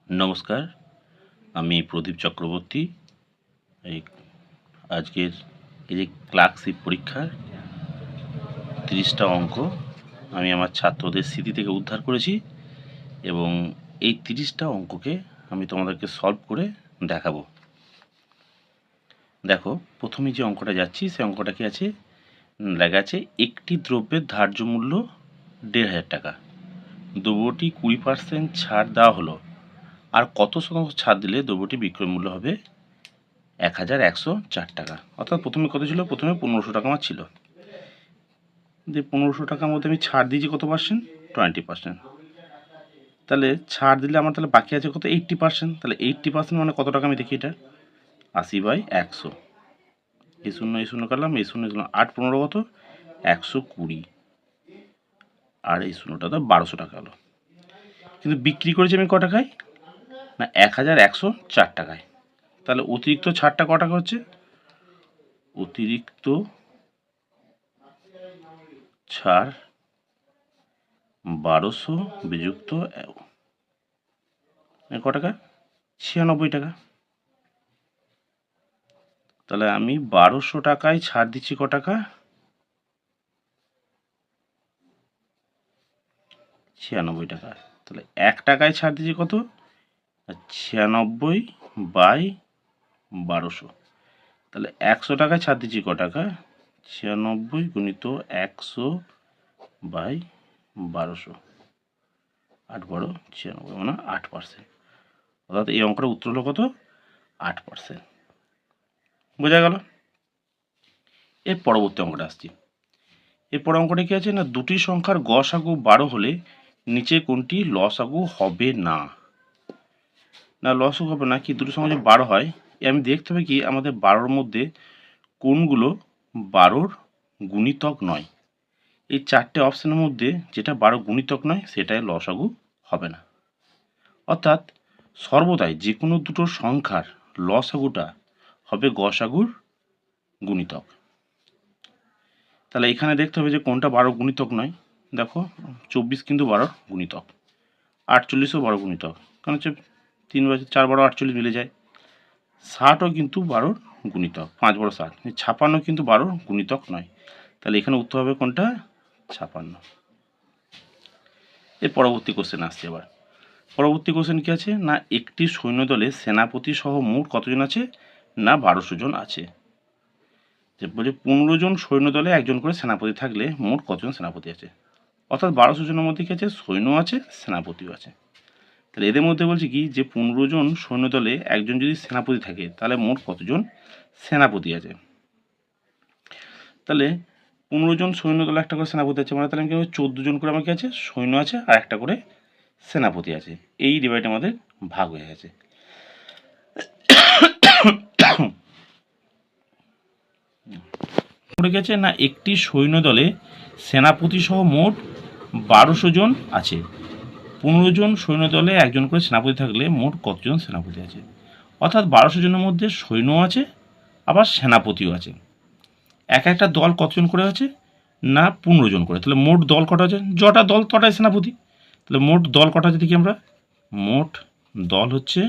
নমস্কার, আমি প্রদীপ চক্রবর্তী। এই আজকের এই যে ক্লার্কশিপ পরীক্ষার 30টা অঙ্ক আমি আমার ছাত্রদের স্মৃতি থেকে উদ্ধার করেছি এবং এই 30টা অঙ্ককে আমি তোমাদেরকে সলভ করে দেখাবো। দেখো, প্রথমে যে অঙ্কটা যাচ্ছি সে অঙ্কটা কি আছে, লেখা আছে একটি দ্রব্যের ধার্য মূল্য ১,৫০০ টাকা, দ্রব্যটি 20% ছাড় দেওয়া হলো, আর কত শতাংশ ছাড় দিলে দ্রব্যটি বিক্রয় মূল্য হবে ১,১০৪ টাকা। অর্থাৎ প্রথমে কত ছিল, প্রথমে ১৫০০ টাকা আমার ছিল, যে ১৫০০ টাকার মধ্যে আমি ছাড় দিয়েছি কত পার্সেন্ট, 20%। তাহলে ছাড় দিলে আমার তাহলে বাকি আছে কত, 80%। তাহলে 80% মানে কত টাকা আমি দেখি, এটা 80/100। এই শূন্য কাটলাম, এই শূন্য ৮ 15 কত, ১২০, আর এই শূন্যটা তো ১২০০ টাকা হলো। কিন্তু বিক্রি করেছি আমি ক টাকায়, না ১,১০৪ টাকায়। তাহলে অতিরিক্ত ছাড়টা ক টাকা হচ্ছে, অতিরিক্ত ছাড় ১২০০ বিযুক্ত ক টাকা, ৯৬ টাকা। তাহলে আমি ১২০০ টাকায় ছাড় দিচ্ছি ক টাকা, ৯৬ টাকা। তাহলে ১ টাকায় ছাড় দিচ্ছি কত, ৯৬/১২০০। তাহলে ১০০ টাকায় ছাড় দিচ্ছি ক টাকা, ৯৬ গুণিত ১০০/১২০০, ৮ 12 ৯৬, মানে 8%। অর্থাৎ এই অঙ্কটার উত্তর হলো কত, 8%। বোঝা গেল। এর পরবর্তী অঙ্কটা আসছি। এরপর অঙ্কটা কি আছে না, দুটি সংখ্যার গসাগু ১২ হলে নিচে কোনটি লসাগু হবে না। না লসাগু হবে না, কি দুটো সংখ্যা যদি ১২ হয়, আমি দেখতে হবে কি আমাদের ১২-র মধ্যে কোনগুলো ১২-র গুণিতক নয়। এই 4টে অপশানের মধ্যে যেটা ১২ গুণিতক নয় সেটাই লসাগু হবে না। অর্থাৎ সর্বদাই যে কোনো দুটো সংখ্যার লসাগুটা হবে গসাগুর গুণিতক। তাহলে এখানে দেখতে হবে যে কোনটা ১২ গুণিতক নয়। দেখো ২৪ কিন্তু ১২ গুণিতক, ৪৮ও ১২ গুণিতক, কারণ হচ্ছে ৩ বার ৪ 12 ৪৮ মিলে যায়। ৬০ও কিন্তু ১২ গুণিতক, ৫ বড় ৬০। ৫৬ কিন্তু ১২ গুণিতক নয়। তাহলে এখানে উত্তর হবে কোনটা, ৫৬। এর পরবর্তী কোশ্চেন আসছে। এবার পরবর্তী কোশ্চেন কি আছে না, একটি সৈন্যদলে সেনাপতি সহ মোট কতজন আছে, না ১২০০ জন আছে। যে বলছে ১৫ জন সৈন্যদলে একজন করে সেনাপতি থাকলে মোট কতজন সেনাপতি আছে। অর্থাৎ ১২০০ জনের মধ্যে কি আছে, সৈন্য আছে, সেনাপতিও আছে। তাহলে এদের মধ্যে বলছে কি যে ১৫ জন সৈন্যদলে একজন যদি সেনাপতি থাকে তাহলে মোট কতজন সেনাপতি আছে। তাহলে ১৫ জন সৈন্যদলে একটা করে সেনাপতি আছে, মানে তাহলে কি ১৪ জন করে আমার কি আছে, সৈন্য আছে, আর একটা করে সেনাপতি আছে। এই ডিভাইড আমাদের ভাগ হয়ে গেছে। গেছে না একটি সৈন্যদলে সেনাপতি সহ মোট ১২০০ জন আছে। ১৫ জন সৈন্যদলে একজন করে সেনাপতি থাকলে মোট কতজন সেনাপতি আছে। অর্থাৎ ১২০০ জনের মধ্যে সৈন্যও আছে, আবার সেনাপতিও আছে। এক একটা দল কতজন করে আছে, না ১৫ জন করে। তাহলে মোট দল কটা আছে, যটা দল তটাই সেনাপতি। তাহলে মোট দল কটা আছে দেখি আমরা, মোট দল হচ্ছে,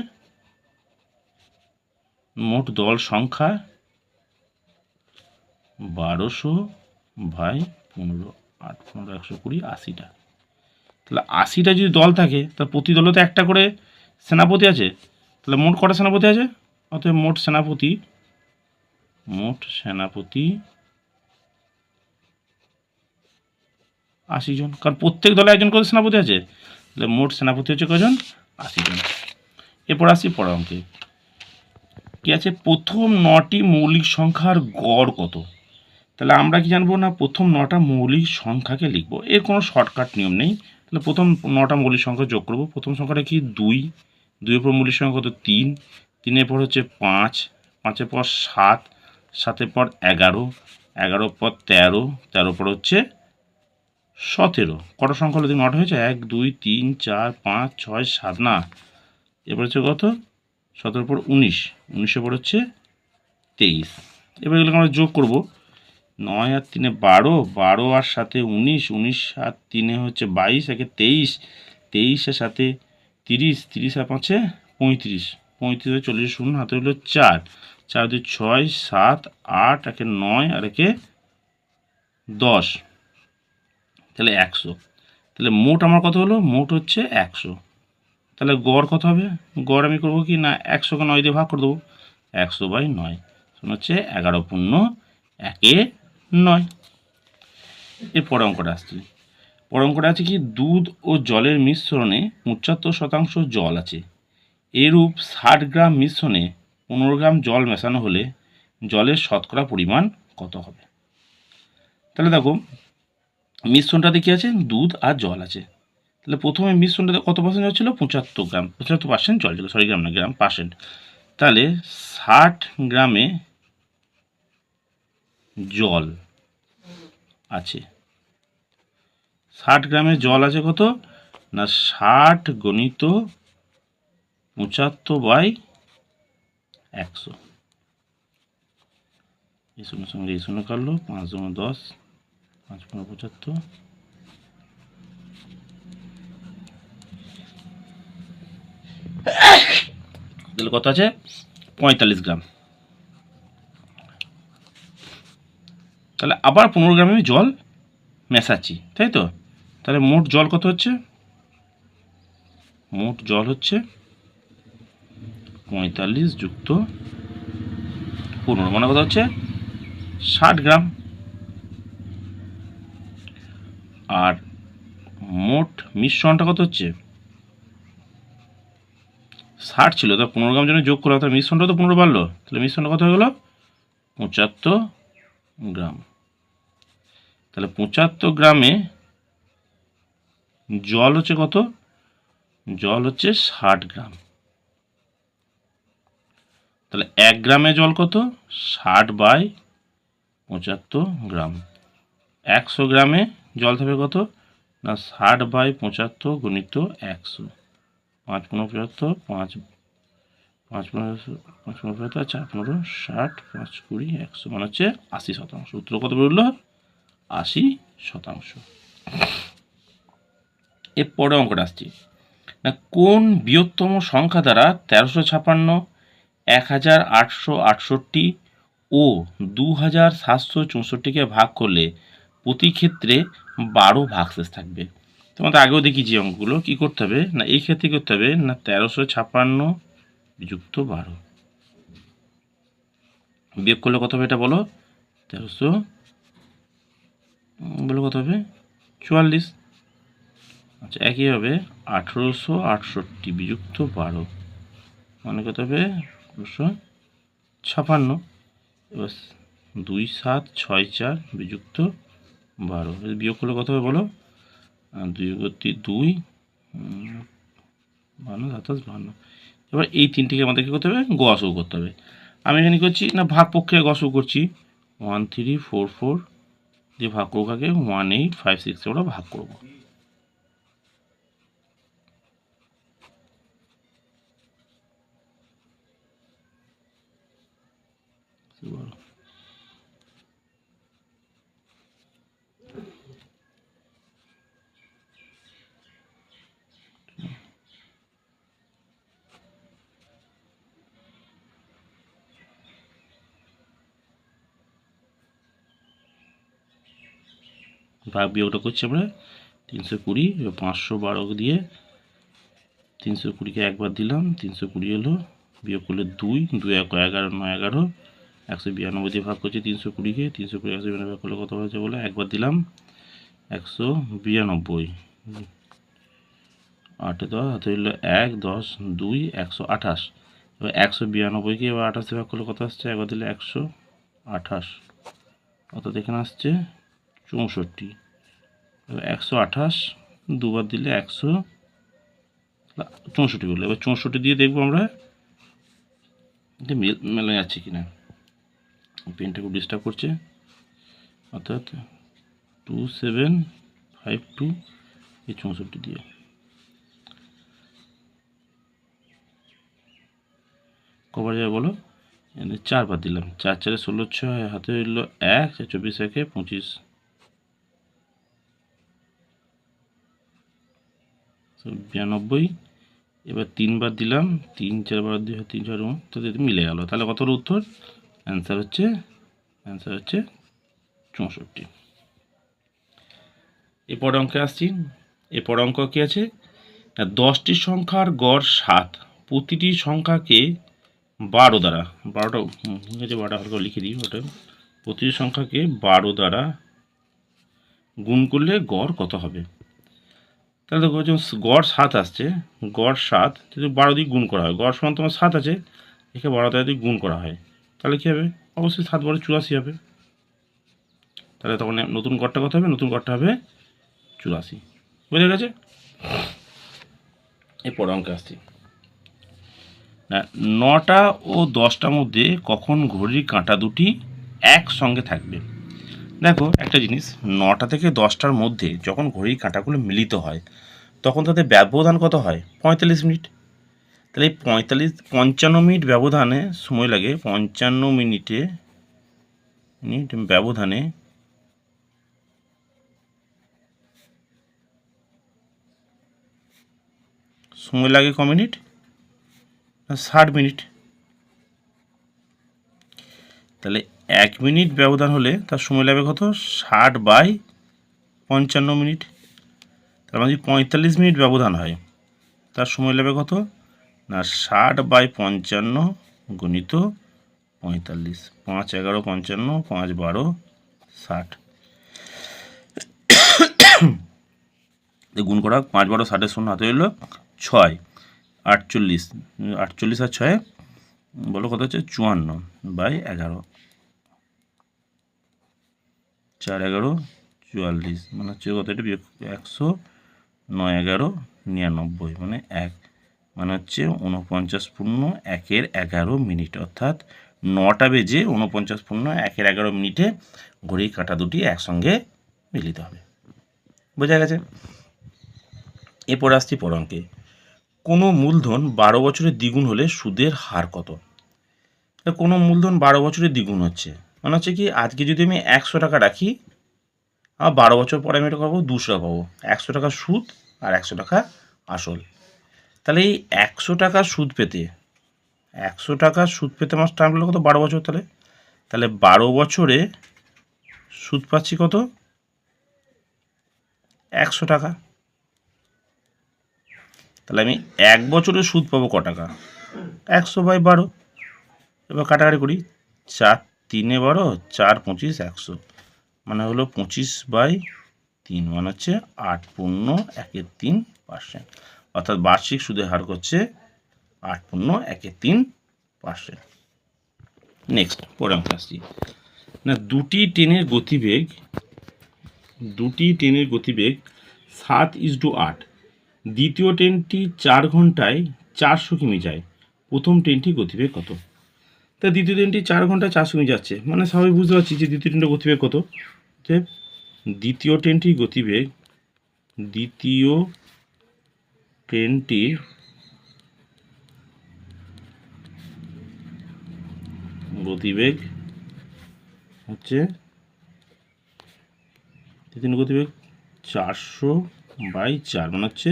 মোট দল সংখ্যা ১২০০/১৫, ৮ 15 ১২০, ৮০টা। তাহলে ৮০টা যদি দল থাকে তাহলে প্রতি দলে তো একটা করে সেনাপতি আছে। তাহলে মোট কটা সেনাপতি আছে, অতএব মোট সেনাপতি ৮০ জন, কারণ প্রত্যেক দলে একজন করে সেনাপতি আছে। তাহলে মোট সেনাপতি হচ্ছে কজন, ৮০ জন। এরপর আসি পরের অঙ্কে কি আছে, প্রথম 9টি মৌলিক সংখ্যার গড় কত। তাহলে আমরা কি জানবো না, প্রথম 9টা মৌলিক সংখ্যাকে লিখবো, এর কোনো শর্টকাট নিয়ম নেই। তাহলে প্রথম 9টা মৌলিক সংখ্যা যোগ করব। প্রথম সংখ্যাটা কি 2, 2-এর পর মৌলিক সংখ্যা কত 3, 3-এর পর হচ্ছে 5, 5-এর পর 7, 7-এর পর 11, 11-এর পর 13, 13-এর পর হচ্ছে 17। কটা সংখ্যা হলো, 9টা হয়েছে, 1 2 3 4 5 6 7, না এবার হচ্ছে কত, 17-এর পর 19, 19-এর পর হচ্ছে 23। এবার এগুলো আমরা যোগ করবো। 9 আর 3-এ 12, 12 আর 7-এ 19, 19 আর 3-এ হচ্ছে 22, একে 23, 23 আর 7-এ 30, 30 আর 5-এ 35, 35 40 শূন্য, হাতে হলো 4, 4 2 6 7 8, একে 9 আর একে 10, তাহলে 100। তাহলে মোট আমার কত হলো? মোট হচ্ছে 100। তাহলে গড় কত হবে? গড় আমি করবো কি না, 100কে 9 দিয়ে ভাগ করে দেবো, 100/9 হচ্ছে 11.1/9। এর পরের অঙ্কটা আসছে। পরের অঙ্কটা আছে কি, দুধ ও জলের মিশ্রণে 75% জল আছে, এরূপ 60 গ্রাম মিশ্রণে 15 গ্রাম জল মেশানো হলে জলের শতকরা পরিমাণ কত হবে? তাহলে দেখো মিশ্রণটাতে কি আছে, দুধ আর জল আছে। তাহলে প্রথমে মিশ্রণটাতে কত পার্সেন্ট হচ্ছিল? 75 গ্রাম, 75% জল ছিল, সরি গ্রাম না, গ্রাম পার্সেন্ট। তাহলে 60 গ্রামে জল আছে, 60 গ্রামে জল আছে কত না, 60 গুণিত 75/100। এই শূন্য সঙ্গে এই শূন্য কাটলো, 5 × 10, 5 × 75, তাহলে কত আছে? 45 গ্রাম। তাহলে আবার 15 গ্রামে আমি জল মেশাচ্ছি, তাই তো? তাহলে মোট জল কত হচ্ছে? মোট জল হচ্ছে 45 যুক্ত 15, মানে কত হচ্ছে? 60 গ্রাম। আর মোট মিশ্রণটা কত হচ্ছে? 60 ছিল, তা 15 গ্রাম জন্য যোগ করলাম, তাহলে মিশ্রণটা তো 15 বাড়লো, তাহলে মিশ্রণটা কত হয়ে গেল? 75 গ্রাম। তাহলে 75 গ্রামে জল হচ্ছে কত? জল হচ্ছে 60 গ্রাম। তাহলে 1 গ্রামে জল কত? 60/75 গ্রাম। 100 গ্রামে জল থাকবে কত না, 60/75 গুণিত 100, 5 × 75, 5 5 × 75, 4 × 15, 60, 5 × 20, 100, মানে হচ্ছে 80%। উত্তর কত বেরোলো? 80%। এরপরে অঙ্কটা আসছি না, কোন বৃহত্তম সংখ্যা দ্বারা 1356, 1868 ও 2764-কে ভাগ করলে প্রতি ক্ষেত্রে 12 ভাগশেষ থাকবে? তোমাদের আগেও দেখিয়েছি অঙ্কগুলো। কী করতে হবে না, এই ক্ষেত্রে করতে হবে না, 1356 যুক্ত 12 বিয়োগ করলে কত হবে এটা বলো? 1300 বলে কত হবে? 44। আচ্ছা, একইভাবে 1868 বিযুক্ত 12 মানে কত হবে? 256। এবার 2764 বিযুক্ত 12 বিয়োগ করলে কত হবে বলো? 2 × 2 52, 27, 52। এবার এই তিনটিকে আমাদেরকে করতে হবে, গসও করতে হবে। আমি এখানে করছি না, ভাগ প্রক্রিয়া গসও করছি। 1344 দিয়ে ভাগ করবো কাকে? 1856 আমরা ভাগ করবো। ভাগ বিয়োগটা করছি আমরা 320, 512 দিয়ে 320-কে একবার দিলাম, 320 এলো, বিয়োগ করলে 2, 2 × 11, 9 11, 192 দিয়ে ভাগ করছি 320-কে, 320 192 ভাগ করলে কত হয়েছে বলে? একবার দিলাম, 192, 8 10 হাতে হইল 1, 10, 2, 128। এবার 192-কে এবার 28 দিয়ে ভাগ করলে কত আসছে? একবার দিলে 128, অর্থাৎ এখানে আসছে 64। এবার 128 দুবার দিলে 164 বললো। এবার 64 দিয়ে দেখবো আমরা মেলে যাচ্ছে কিনা। পেনটা খুব ডিস্টার্ব করছে, অর্থাৎ 2752 এই 64 দিয়ে কবার যাবে বলো? 4 বার দিলাম, 4 4 16 6, হাতে হইল 1, 24 1 25, 92 এবার 3 বার দিলাম, 3 4 বার 2 3 4 তো মিলে গেল। তাহলে কত উত্তর? অ্যান্সার হচ্ছে 64। এরপর অঙ্কে আসছি। এরপর অঙ্ক কী আছে? 10টি সংখ্যার গড় 7, প্রতিটি সংখ্যাকে 12 দ্বারা, 12টা ইংরেজি 12টা হালকা লিখে দিই, ওটা প্রতিটি সংখ্যাকে 12 দ্বারা গুণ করলে গড় কত হবে? তাহলে দেখো যেমন গড় 7 আসছে, গড় 7 যদি 12 দিয়ে গুণ করা হয়, গড় সমান তোমার 7 আছে, একে 12 দ্বারা দিয়ে গুণ করা হয়, তাহলে কী হবে? অবশ্যই 7 12 84 হবে। তাহলে তখন নতুন গড়টা কত হবে? নতুন গড়টা হবে 84। বুঝে গেছে? এরপর অঙ্কে আসছি। 9টা ও 10টার মধ্যে কখন ঘড়ির কাঁটা দুটি একসঙ্গে থাকবে? দেখো একটা জিনিস, 9টা থেকে 10টার মধ্যে যখন ঘড়ির কাঁটাগুলো মিলিত হয় তখন তাদের ব্যবধান কত হয়? 45 মিনিট। তাহলে এই 55 মিনিট ব্যবধানে সময় লাগে, 55 মিনিট ব্যবধানে সময় লাগে ক মিনিট? 60 মিনিট। তাহলে 1 মিনিট ব্যবধান হলে তার সময় লাগবে কত? 60/55 মিনিট। তার মানে যদি 45 মিনিট ব্যবধান হয় তার সময় লাগবে কত? না 60/55 গুণিত 45, 5 11 55, 5 12 60। গুণ করা 5 12 60 শূন্য হাতে হলো 6, 48, 48 আর 6 বলো কত হচ্ছে? 54/11, 4 11 44, মানে হচ্ছে কত? এটা 100, 9 11 99, মানে 1, মানে হচ্ছে 49.1 মিনিট, অর্থাৎ 9টা বেজে 49.1 মিনিটে ঘড়ির কাঁটা দুটি একসঙ্গে মিলিত হবে। বোঝা গেছে? এরপর আসছি পর অঙ্কে। কোনো মূলধন 12 বছরের দ্বিগুণ হলে সুদের হার কত? কোনো মূলধন 12 বছরের দ্বিগুণ হচ্ছে, মানে হচ্ছে কি, আজকে যদি আমি 100 টাকা রাখি, আর 12 বছর পরে আমি এটা পাবো 200 টাকা পাবো, 100 টাকা সুদ আর 100 টাকা আসল। তাহলে এই 100 টাকা সুদ পেতে, 100 টাকা সুদ পেতে আমার টাইম লাগলো কত? 12 বছর। তাহলে 12 বছরে সুদ পাচ্ছি কত? 100 টাকা। তাহলে আমি 1 বছরে সুদ পাবো ক টাকা? 100/12। এবার কাটাকাটি করি, 4 3 12, 4 25 100, মানে হলো 25/3, মানে হচ্ছে 8.13%, অর্থাৎ বার্ষিক সুদের হার করছে 8.13%। নেক্সট পরে অঙ্ক আসছি। না দুটি ট্রেনের গতিবেগ 7:8, দ্বিতীয় ট্রেনটি 4 ঘন্টায় 400 কিমি যায়, প্রথম ট্রেনটির গতিবেগ কত? তা দ্বিতীয় ট্রেনটি 4 ঘন্টায় 400 কিমি যাচ্ছে, মানে স্বাভাবিক বুঝতে পারছি যে দ্বিতীয় ট্রেনটির গতিবেগ কত। যে দ্বিতীয় ট্রেনটির গতিবেগ হচ্ছে 400/4, মানে হচ্ছে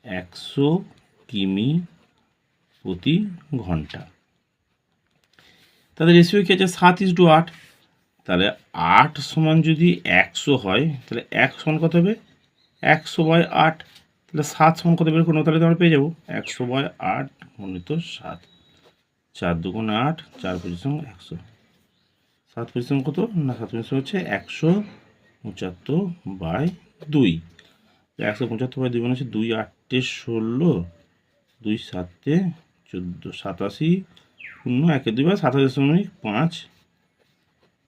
100 কিমি প্রতি ঘন্টা। তাদের রেশিও কি আছে? 7:8। তাহলে 8 সমান যদি 100 হয়, তাহলে 1 সমান কত হবে? 100/8। তাহলে 7 সমান কত বের করবো? তাহলে তো আমরা পেয়ে যাবো 100/8 গুণিত 7, 4 2 8, 4 5 100, 7 5 কত? না 7 5 হচ্ছে 175/2। 175/2 মানে হচ্ছে 2 8 16, 2 7 14, 87, 0 1 2 87.5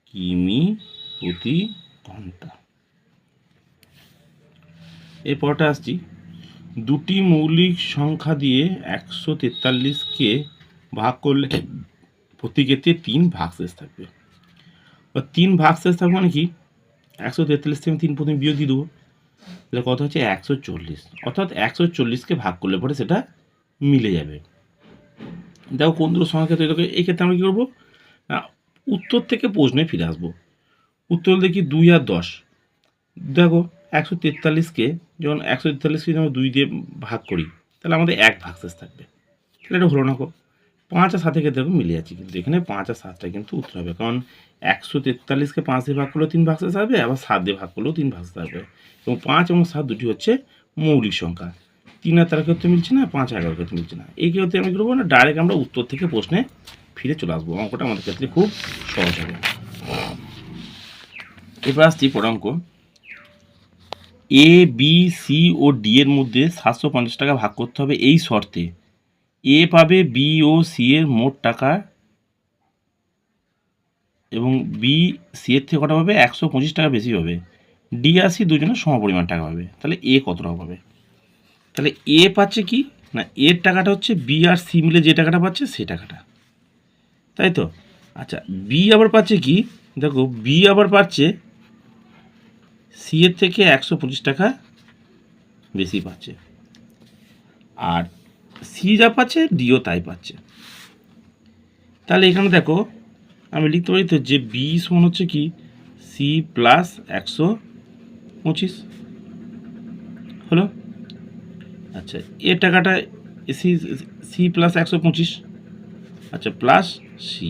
কিমি প্রতি ঘন্টা। এরপরটা আসছি, দুটি মৌলিক সংখ্যা দিয়ে 143কে ভাগ করলে প্রতি ক্ষেত্রে 3 ভাগশেষ থাকবে। 3 ভাগশেষ থাকবে মানে কি? 143 থেকে 3 প্রথমে বিয়োগ দিয়ে দেবো, তাহলে কত হচ্ছে? 140, অর্থাৎ 140কে ভাগ করলে পরে সেটা মিলে যাবে। দেখো কোন দুটো সংখ্যা ক্ষেত্রে এটাকে, এই ক্ষেত্রে আমরা কী করবো? উত্তর থেকে প্রশ্নে ফিরে আসবো। উত্তর দেখি 2 আর 10। দেখো 143কে যখন 2 দিয়ে ভাগ করি, তাহলে আমাদের 1 ভাগশেষ থাকবে। তাহলে এটা হলো না গো। 5 আর 7 দেখো মিলে যাচ্ছে, কিন্তু এখানে 5 আর 7টা কিন্তু উত্তর হবে, কারণ 143কে 5 দিয়ে ভাগ করলেও 3 ভাগশেষ আসবে, আবার 7 দিয়ে ভাগ করলেও 3 ভাগশেষ আসবে। এবং 5 এবং 7 দুটি হচ্ছে মৌলিক সংখ্যা। 3 আর 13 ক্ষেত্রে মিলছে না, 5 আর 11 ক্ষেত্রে মিলছে না। এই ক্ষেত্রে আমি করবো না, ডাইরেক্ট আমরা উত্তর থেকে প্রশ্নে ফিরে চলে আসবো। অঙ্কটা আমাদের ক্ষেত্রে খুব সহজ হবে। এবার আসছি পরের অঙ্ক। এ, বি, সি ও ডি এর মধ্যে 750 টাকা ভাগ করতে হবে এই শর্তে এ পাবে বি ও সি এর মোট টাকা, এবং বি সি এর থেকে কটা পাবে 125 টাকা বেশি পাবে। ডি আর সি দুজনের সমপরিমাণ টাকা পাবে। তাহলে এ কত টাকা পাবে? তাহলে এ পাচ্ছে কি না, এর টাকাটা হচ্ছে বি আর সি মিলে যে টাকাটা পাচ্ছে সেই টাকাটা, তাই তো? আচ্ছা, বি আবার পাচ্ছে কি, দেখো বি আবার পাচ্ছে সি এর থেকে 125 টাকা বেশি পাচ্ছে, আর সি যা পাচ্ছে ডিও তাই পাচ্ছে। তাহলে এখানে দেখো আমি লিখতে পারি তো যে বি সমান হচ্ছে কি সি প্লাস 125 হলো। আচ্ছা, এর টাকাটা সি সি প্লাস 125, আচ্ছা প্লাস সি।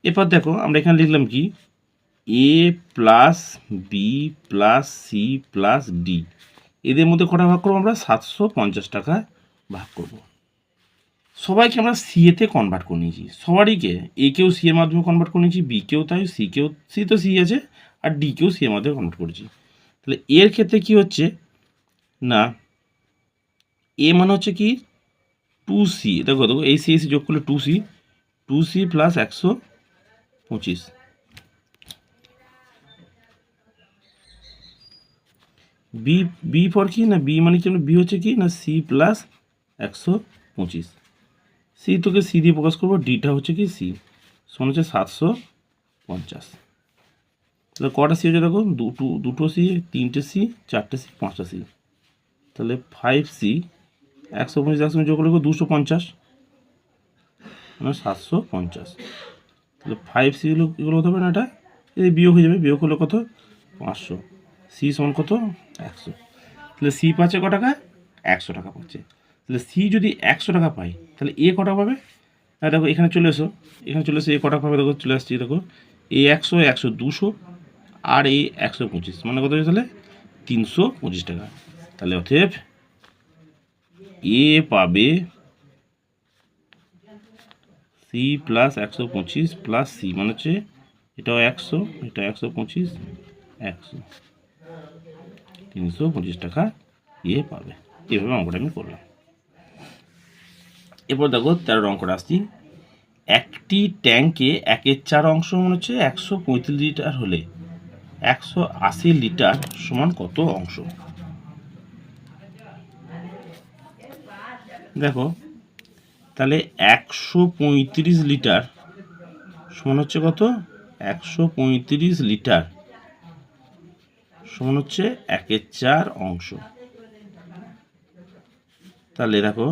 এরপর দেখো আমরা এখানে লিখলাম কি a plus b plus c plus d, এদের মধ্যে কটা ভাগ করবো আমরা? 750 টাকা ভাগ করব। সবাইকে আমরা সি এতে কনভার্ট করে নিয়েছি, সবারইকে। এ কেও সি এর মাধ্যমে কনভার্ট করে নিয়েছি, বি কেও তাই, সি কেও, সি তো সি আছে, আর ডি কেও সি এর মাধ্যমে কনভার্ট করেছি। তাহলে এর ক্ষেত্রে কি হচ্ছে না, এ মানে হচ্ছে কি 2c, দেখো দেখো এই সি যোগ করলে 2c plus 125। B, B for কি না, বি মানে কি, বি হচ্ছে কি না সি প্লাস 125। সি তোকে সি দিয়ে প্রকাশ করবো, ডিটা হচ্ছে কি সি, সমান হচ্ছে 750। তাহলে কটা সি হচ্ছে দেখো, দুটো সি, 3টে সি, 4টে সি, 5টা সি। তাহলে 5c 125 যোগ করলে 250 মানে 750। তাহলে 5c এগুলো হতে হবে না, এটা এই বিয়োগ হয়ে যাবে, বিয়োগ হলে কত 500, সি সমান কত 100। তাহলে সি পাচ্ছে ক টাকা? 100 টাকা পাচ্ছে। তাহলে সি যদি 100 টাকা পাই তাহলে এ কটা পাবে? দেখো এখানে চলে এসো, এখানে চলে এসে এ কটা পাবে, দেখো চলে আসছি, দেখো এ 100, 100 200, আর এই 125 মানে কত হচ্ছে তাহলে 325 টাকা। তাহলে অতএব এ পাবে সি প্লাস 125 প্লাস সি মানে হচ্ছে এটাও 100, এটা 125, 100, 325 টাকা এ পাবে। এভাবে অঙ্কটা আমি করলাম। এরপর দেখো 13 অঙ্কটা আসছি। একটি ট্যাঙ্কে 1/4 অংশ মনে হচ্ছে 135 লিটার হলে 180 লিটার সমান কত অংশ? দেখো তাহলে 135 লিটার সমান হচ্ছে কত? 135 লিটার সমান হচ্ছে 1/4 অংশ। তাহলে দেখো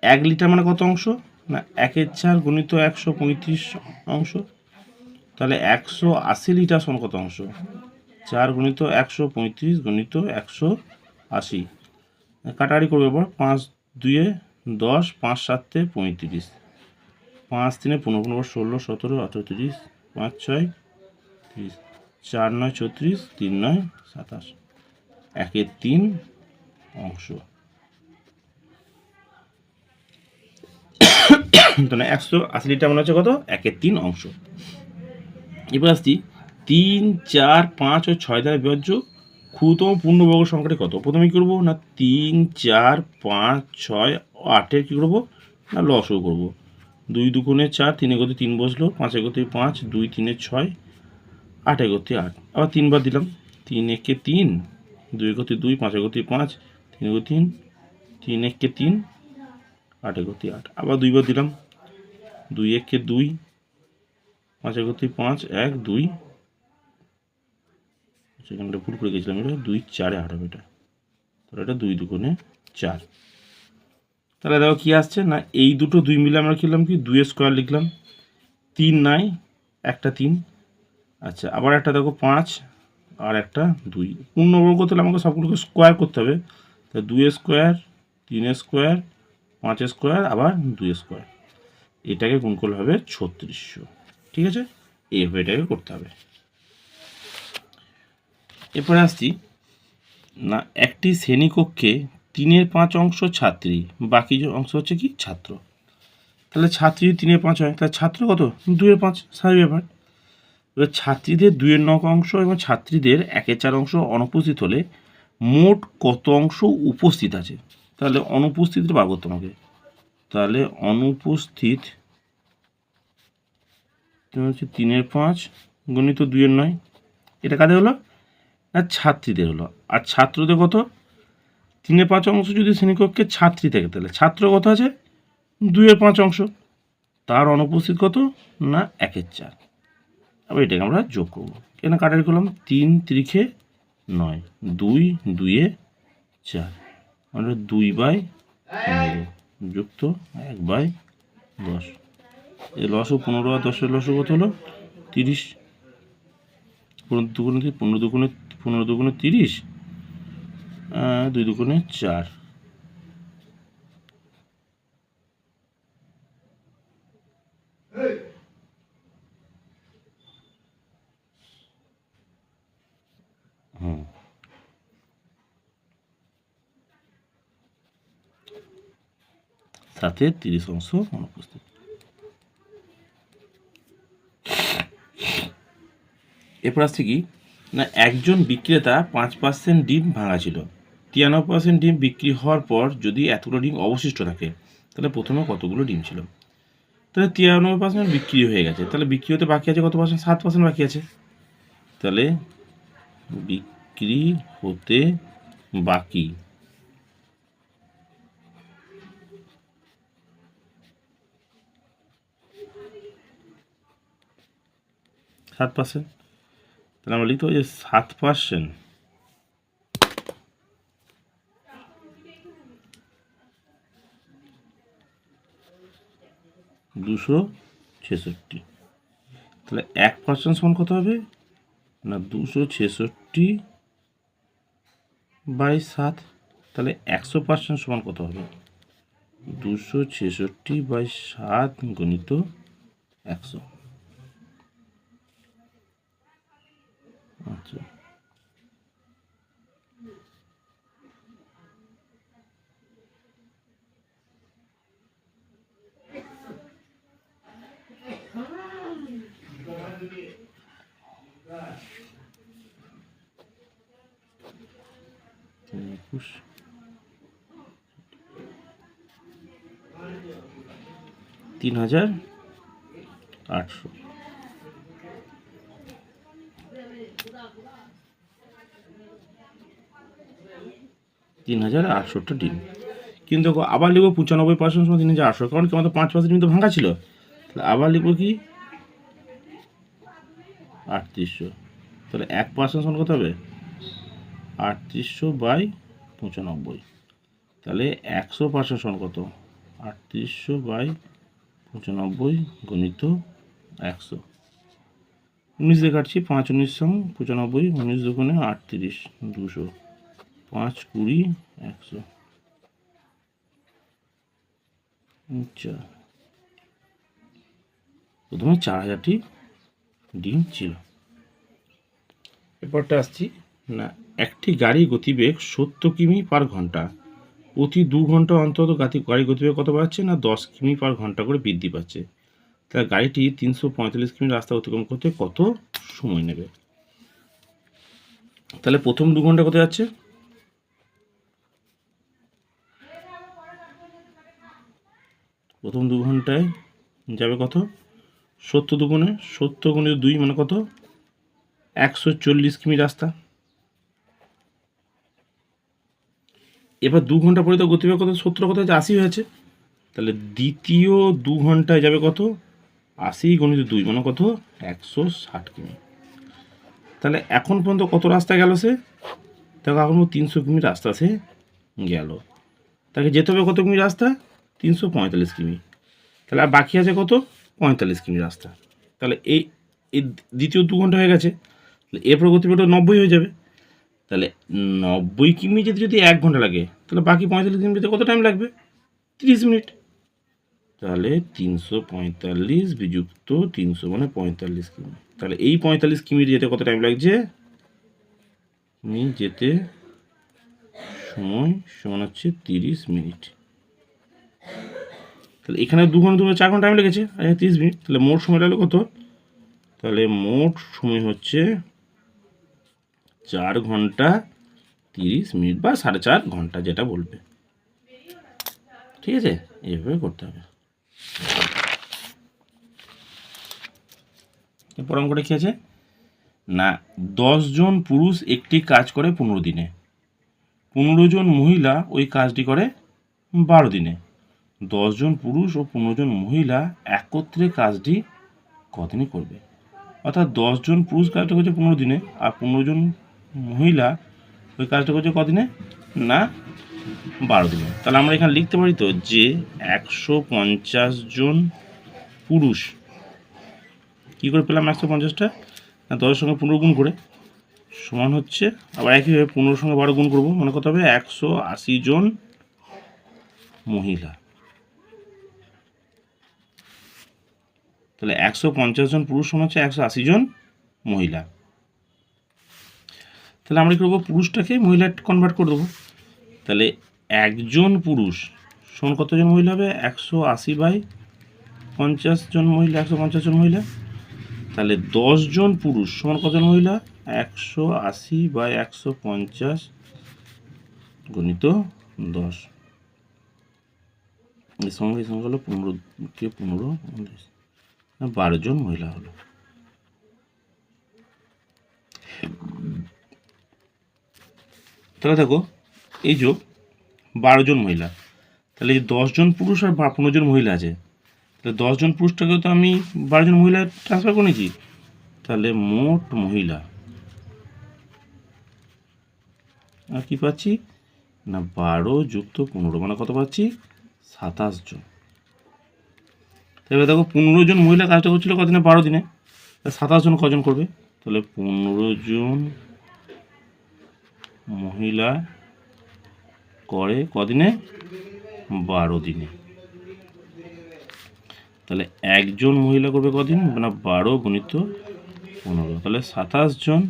1 লিটার মানে কত অংশ না, 1/4 গুণিত 135 অংশ। তাহলে 180 লিটার সমান কত অংশ? 4 গুণিত 135 গুণিত 180, কাটাকাটি করবো এবার। 5 2 10, 5 7 35, 5 3 15 15 16 17 18 30, 5 6 30, 4 9 34, 3 9 27, 1/3 অংশ। তাহলে 180 লিটার মানে হচ্ছে কত? 1/3 অংশ। এবার আসছি 3 4 5 ও 6 দ্বারা বিভাজ্য ক্ষুদ্রতম পূর্ণবর্গ সংখ্যাটি কত? প্রথমে কী করবো না 3 4 5 6 ও 8-এর কী করবো না লসও করবো। 2 2 4, 3 গতি 3 বসলো, 5 গতি 5, 2 3 6, 8 গতি 8, আবার 3 বার দিলাম। 3 1 3, 2 গতি 2, 5 গতি 5, 3 গতি 3, 3 1 3, 8 গতি 8, আবার 2 বার দিলাম। 2 1 2, 5 গতি 5, 1 2, সেখানটা ভুল করে গেছিলাম, এটা 2 4 8 হবে এটা, তাহলে এটা 2 2 4। তাহলে দেখো কী আসছে না, এই দুটো 2 মিলে আমরা লিখলাম কি 2 স্কোয়ার লিখলাম, 3 নাই, একটা 3, আচ্ছা আবার একটা দেখো 5 আর একটা 2, পূর্ণবর্গ তাহলে আমাকে সবগুলোকে স্কোয়ার করতে হবে। তা 2 স্কোয়ার, 3 স্কোয়ার, 5 স্কোয়ার, আবার 2 স্কোয়ার, এটাকে গুণ করলে হবে 3600। ঠিক আছে, এইভাবে এটাকে করতে হবে। এরপরে আসছি না, একটি শ্রেণীকক্ষে 3/5 অংশ ছাত্রী, বাকি যে অংশ হচ্ছে কি ছাত্র। তাহলে ছাত্রী 3/5 হয়, তাহলে ছাত্র কত 2/5, স্বাভাবিক ব্যাপার। এবার ছাত্রীদের 2/9 অংশ এবং ছাত্রীদের 1/4 অংশ অনুপস্থিত হলে মোট কত অংশ উপস্থিত আছে। তাহলে অনুপস্থিত বার করতে আমাকে। তাহলে অনুপস্থিত হচ্ছে 3/5 গণিত 2/9, এটা কাদের হলো না ছাত্রীদের হলো। আর ছাত্রদের কত 3/5 অংশ যদি শ্রেণীকক্ষে ছাত্রী থাকে তাহলে ছাত্র কত আছে 2/5 অংশ, তার অনুপস্থিত কত না 1/4। আবার এটাকে আমরা যোগ করবো, কেন কাটারি করলাম 3 3 9, 2 2 4, মানে 2/15 যুক্ত 1/10। এই লসও 15 আর 10-এর লসও কত হলো 30, 15 দুগুণে 30, 2 দুগুণে 4। হুম, সাথে 30 অংশ অনুপস্থিত। এরপর আসছে কি না, একজন বিক্রেতা 5% ডিম ভাঙা ছিল, 93% ডিম বিক্রি হওয়ার পর যদি এতগুলো ডিম অবশিষ্ট থাকে তাহলে প্রথমে কতগুলো ডিম ছিল। তাহলে 93% বিক্রি হয়ে গেছে, তাহলে বিক্রি হতে বাকি আছে কত পার্সেন্ট, 7% বাকি আছে। তাহলে বিক্রি হতে বাকি 7%, তাহলে আমরা লিখতে পারি যে 7% 266। তাহলে 1% সমান কত হবে না 266/7। তাহলে 100% সমান কত হবে 266/7 গণিত 100। আচ্ছা, একুশ 3800। তিন হাজার 800টা ডিম। কিন্তু আবার লিখবো 95% সময় 3800, কারণ কি আমাদের 5% ডিম তো ভাঙা ছিল। তাহলে আবার লিখবো কি 3800। তাহলে 1% সমান কত হবে 3800/95। তাহলে 100% সমান কত 3800/95 গণিত 100। 19 দিয়ে কাটছি, 5 19 95, 19 দুগুণে 38, 200, 5 20 100। আচ্ছা, প্রথমে 4000টি ডিম ছিল। এরপরটা আসছি না, একটি গাড়ি গতিবেগ 70 কিমি/ঘন্টা, প্রতি 2 ঘন্টা অন্তত গাড়ি গতিবেগ কত বাড়ছে না 10 কিমি/ঘন্টা করে বৃদ্ধি পাচ্ছে। তাহলে গাড়িটি 345 কিমি রাস্তা অতিক্রম করতে কত সময় নেবে। তাহলে প্রথম 2 ঘন্টা কোথায় যাচ্ছে, প্রথম 2 ঘন্টায় যাবে কত 70 দুগুণে 70 গুণে 2 মানে কত 140 কিমি রাস্তা। এবার 2 ঘন্টা পরে তো গতিবেগ কত 70 কোথায় 80 হয়েছে। তাহলে দ্বিতীয় 2 ঘন্টায় যাবে কত 80 গুণিত 2 মানে কত 160 কিমি। তাহলে এখন পর্যন্ত কত রাস্তা গেল সে, দেখো এখন 300 কিমি রাস্তা সে গেল। তাকে যেতে হবে কত কিমি রাস্তা 345 কিমি। তাহলে আর বাকি আছে কত 45 কিমি রাস্তা। তাহলে এই দ্বিতীয় 2 ঘন্টা হয়ে গেছে, তাহলে এরপর গতিবেগটা 90 হয়ে যাবে। তাহলে 90 কিমি যদি 1 ঘন্টা লাগে তাহলে বাকি 45 কিমি যেতে কত টাইম লাগবে? 30 মিনিট। তাহলে 345 বিযুক্ত 300 মানে 45 কিমি। তাহলে এই 45 কিমি যেতে কত টাইম লাগছে? যেতে সময় সমান হচ্ছে 30 মিনিট। তাহলে এখানে 2 ঘন্টা 4 ঘন্টা টাইম লেগেছে, আর 30 মিনিট। তাহলে মোট সময় লাগলো কত? তাহলে মোট সময় হচ্ছে 4 ঘন্টা 30 মিনিট বা 4.5 ঘন্টা, যেটা বলবে। ঠিক আছে, এইভাবে করতে হবে। এরপর অঙ্কটা কি আছে না, 10 জন পুরুষ একটি কাজ করে 15 দিনে, 15 জন মহিলা ওই কাজটি করে 12 দিনে। 10 জন পুরুষ ও 15 জন মহিলা একত্রে কাজটি কদিনে করবে? অর্থাৎ 10 জন পুরুষ কাজটা করছে 15 দিনে, আর 15 জন মহিলা ওই কাজটা করছে কদিনে? না 12 দিনে। তাহলে আমরা এখানে লিখতে পারি তো যে 150 জন পুরুষ, কী করে পেলাম 150টা? না 10-এর সঙ্গে 15 গুণ করে, সমান হচ্ছে, আবার একইভাবে 15-এর সঙ্গে 12 গুণ করবো, মানে কত হবে? 180 জন মহিলা। তাহলে 150 জন পুরুষ সমান হচ্ছে 180 জন মহিলা। তাহলে আমরা কী করবো? পুরুষটাকে মহিলা কনভার্ট করে দেবো। তাহলে একজন পুরুষ সমান কতজন মহিলা হবে? 180/50 জন মহিলা, 150 জন মহিলা। তাহলে 10 জন পুরুষ সমান কতজন মহিলা? 180/150 গুণিত 10। এর সঙ্গে হলো 15কে 15 12 জন মহিলা হলো। তাহলে দেখো এই যে 12 জন মহিলা, তাহলে এই 10 জন পুরুষ আর 15 জন মহিলা আছে, তাহলে 10 জন পুরুষটাকে তো আমি 12 জন মহিলা ট্রান্সফার করে নিয়েছি। তাহলে মোট মহিলা আর কি পাচ্ছি না 12 যুক্ত 15 মানে কত পাচ্ছি? 27 জন। তাহলে দেখো 15 জন মহিলা কাজটা করছিল কদিনে? 12 দিনে। 27 জন কজন করবে? তাহলে 15 জন মহিলা করে কদিনে? 12 দিনে। তাহলে একজন মহিলা করবে কদিন? না 12 গুণিত 15। তাহলে 27 জন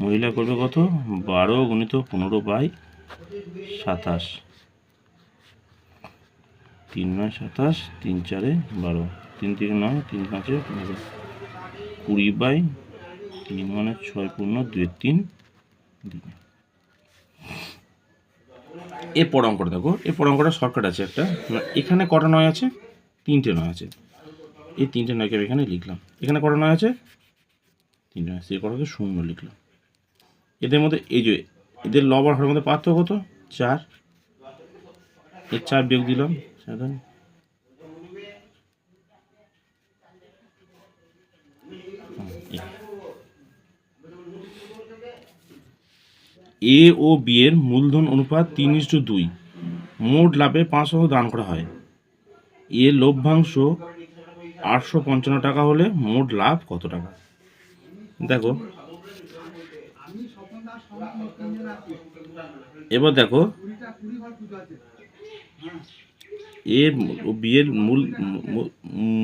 মহিলা করবে কত? 12 গুণিত 15/27। 3 9 27, 3 4 12, 3 3 9, 3 5 15, 20/3 মানে 6 পূর্ণ 2 3 দিনে। এরপর অঙ্কটা দেখো, এরপর অঙ্কটা শর্টকাট আছে একটা। এখানে কটা নয় আছে? 3টে নয় আছে। এই 3টে নয়কে আমি এখানে লিখলাম। এখানে কটা নয় আছে? 3টে নয়। সেই কটাকে 0 লিখলাম। এদের মধ্যে এই যে এদের লব আর হরের মধ্যে পার্থক্য কত? 4। এর 4 বিয়োগ দিলাম, 7। এ ও বি এর মূলধন অনুপাত 3:2। মোট লাভে 5% দান করা হয়। এর লভ্যাংশ 855 টাকা হলে মোট লাভ কত টাকা? দেখো এবার দেখো এ ও বি এর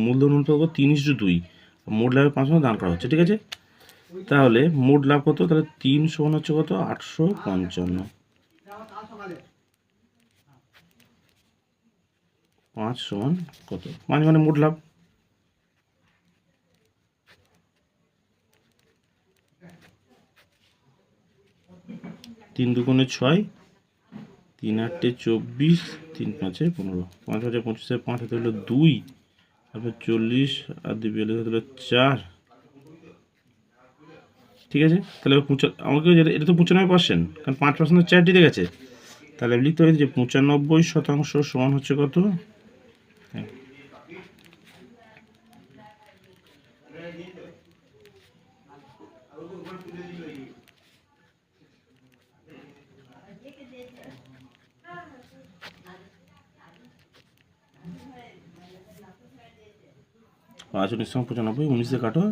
মূলধন অনুপাত 3:2, মোট লাভে 5% দান করা হচ্ছে। ঠিক আছে, তাহলে মোট লাভ কত? তাহলে 3 সমান হচ্ছে কত? 855। 5 সমান কত? 5 মানে মোট লাভ। তিন দুগুণে 6, 3 8 24, 3 5 15, 5 5 25, 5 হাতে হলো 2, তারপর 40 আর 2 42 হলো 4। ঠিক আছে, তাহলে আমাকে এটা তো 95%, কারণ 5% 4 দিতে গেছে। তাহলে আমি লিখতে পারি যে 95% সমান হচ্ছে কত? হ্যাঁ, পাঁচ 19 সঙ্গে 95, 19 দিয়ে কাটো,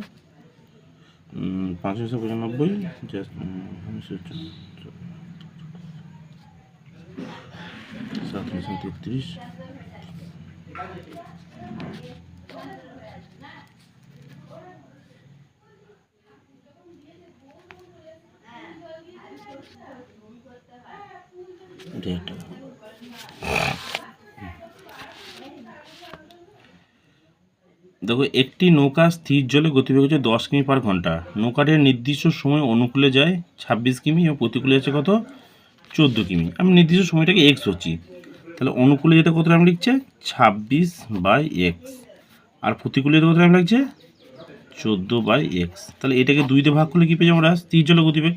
5 1995, 33 দেখো, একটি নৌকা স্থির জলে গতিবেগ হচ্ছে 10 কিমি পার ঘন্টা। নৌকাটির নির্দিষ্ট সময় অনুকূলে যায় 26 কিমি এবং প্রতিকূলে আছে কত 14 কিমি। আমি নির্দিষ্ট সময়টাকে এক্স ধরছি, তাহলে অনুকূলে যেটা কত আমি লিখছে 26/x, আর প্রতিকূলে যেটা কত আমি লাগছে 14/x। তাহলে এটাকে 2 দিয়ে ভাগ করলে কি পেয়ে যাবো আমরা স্থির জলে গতিবেগ।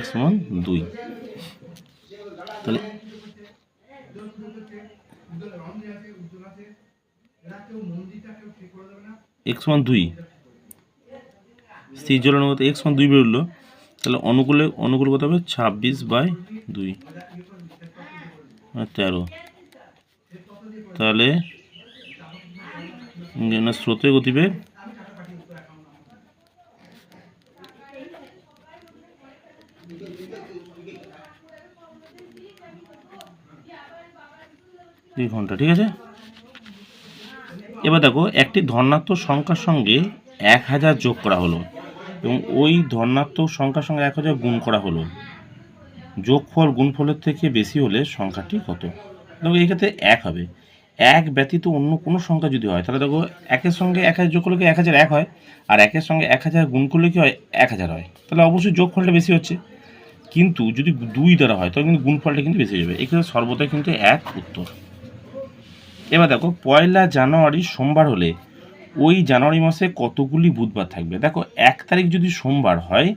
x সমান 2, তাহলে x সমান 2, স্থির জলের মতো x সমান 2 বেরোলো। তাহলে অনুকূল কত হবে 26/2 13। তাহলে স্রোতের গতিবেগ ঘন্টা, ঠিক আছে। এবার দেখো, একটি ধনাত্মক সংখ্যার সঙ্গে 1000 যোগ করা হলো এবং ওই ধনাত্মক সংখ্যার সঙ্গে 1000 গুণ করা হলো। যোগফল গুণফলের থেকে বেশি হলে সংখ্যাটি কত? দেখো, এই ক্ষেত্রে 1 হবে। 1 ব্যতীত অন্য কোনো সংখ্যা যদি হয় তাহলে দেখো 1-এর সঙ্গে 1000 যোগ করলে কি 1001 হয়, আর 1-এর সঙ্গে 1000 গুণ করলে কি হয় 1000 হয়। তাহলে অবশ্যই যোগফলটা বেশি হচ্ছে। কিন্তু যদি 2 দ্বারা হয় তাহলে কিন্তু গুণফলটা কিন্তু বেশি হয়ে যাবে। এক্ষেত্রে সর্বদাই কিন্তু 1 উত্তর। এবার দেখো, 1 জানুয়ারি সোমবার হলে ওই জানুয়ারি মাসে কতগুলি বুধবার থাকবে? দেখো, 1 তারিখ যদি সোমবার হয়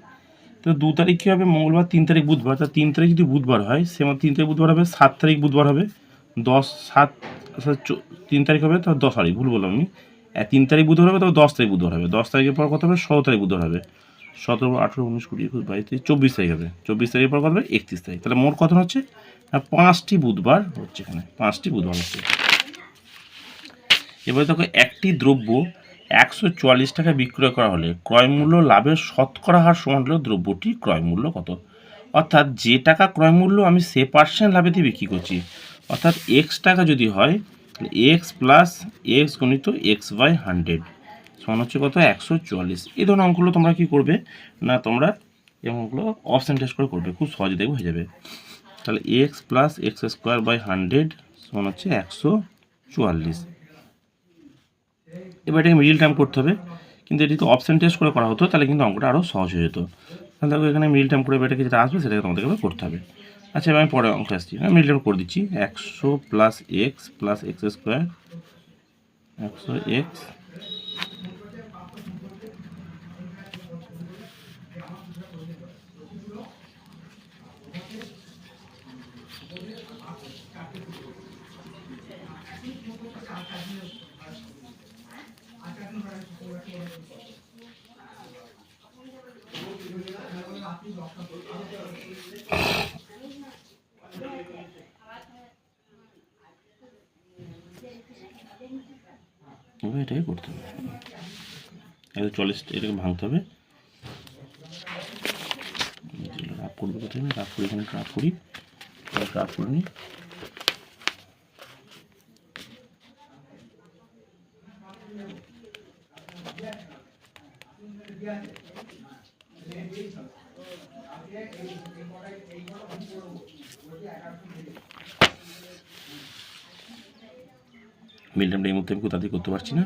তো 2 তারিখ কী হবে মঙ্গলবার, 3 তারিখ বুধবার। তা 3 তারিখ যদি বুধবার হয় সে 3 তারিখ বুধবার হবে, 7 তারিখ বুধবার হবে, 3 তারিখ হবে, তো 10 তারিখ ভুল বললাম আমি, 3 তারিখ বুধবার হবে, তবে 10 তারিখ বুধবার হবে, 10 তারিখের পর কত হবে 17 তারিখ বুধবার হবে, 17, 18, 19, 20, 21, 22, 23, 24 তারিখ হবে, 24 তারিখের পর কত হবে 31 তারিখ। তাহলে মোট কত হচ্ছে 5টি বুধবার হচ্ছে, এখানে 5টি বুধবার হচ্ছে। এবারে দেখো, একটি দ্রব্য 144 টাকা বিক্রয় করা হলে ক্রয় মূল্য লাভের শতকরা হার সমান হলে দ্রব্যটি ক্রয় মূল্য কত? অর্থাৎ যে টাকা ক্রয় মূল্য আমি সে পার্সেন্ট লাভে দিয়ে বিক্রি করছি। অর্থাৎ এক্স টাকা যদি হয় তাহলে এক্স প্লাস এক্স গণিত x/100 সমান হচ্ছে কত 144। এই ধরনের অঙ্কগুলো তোমরা কী করবে না, তোমরা এই অঙ্কগুলো অপশন টেস্ট করে করবে, খুব সহজে দেখবে হয়ে যাবে। তাহলে এক্স প্লাস x²/100 সমান হচ্ছে 144। এবার এটাকে মিডিল টার্ম করতে হবে, কিন্তু এটি তো অপশন টেস্ট করে করা হতো তাহলে কিন্তু অঙ্কটা আরও সহজ হয়ে যেত। তাহলে দেখো, এখানে মিডিল টার্ম করে এটাকে যেটা আসবে সেটাকে তোমাদেরকে করতে হবে। আচ্ছা, এবার আমি পরে অঙ্ক আসছি, মিডিল টার্ম করে দিচ্ছি। 100 plus x plus x², 100x এটাকে করতে হবে। 140 এটাকে ভাঙতে হবে, রাফ করবে কোথায়, রাফ করি, এখানে রাফ করি, রাফ করে নিই। মিল টার্মটা এই মুহূর্তে আমি কোথা দিয়ে করতে পারছি না।